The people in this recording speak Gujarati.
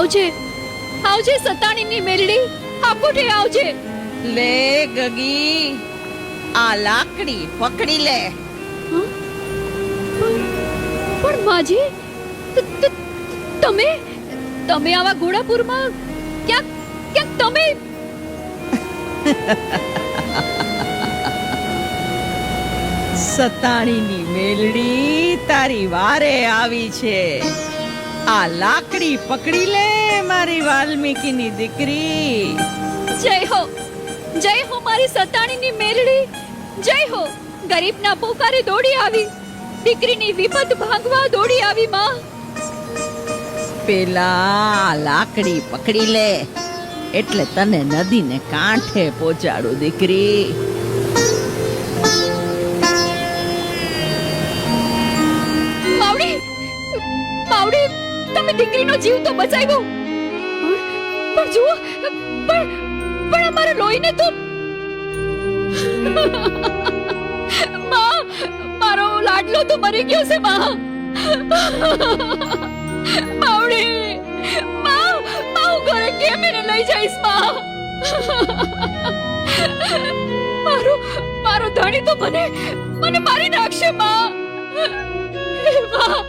આવજે આવજે સતાણીની મેલડી, આપોટે આવજે. લે ગગી, આ લાકડી પકડી લે. પણ માજી, તમે તમે આવા ઘોડાપુરમાં ક્યાંક ક્યાંક તમે સતાણીની મેલડી તારી વારે આવી છે. આ લાકડી પકડી લે મારી વાલ્મીકીની દીકરી. જય હો મારી સતાણીની મેલડી, જય હો. ગરીબના પોકારે દોડી આવી, દીકરીની વિપત ભાંગવા દોડી આવી માં. પેલા લાકડી પકડી લે એટલે તને નદીને કાંઠે પહોંચાડું દીકરી. માવડી, માવડી, તમે દીકરીનો જીવ તો બચાવ્યો, પણ જુઓ, પણ અમારા લોહીને તો માં, મારો લાડલો તો મરી ગયો છે માં. માવડી, માં, હું ઘરે કેમ એને લઈ જઈશ માં? મારો ધણી તો મને મારી નાખશે માં. માં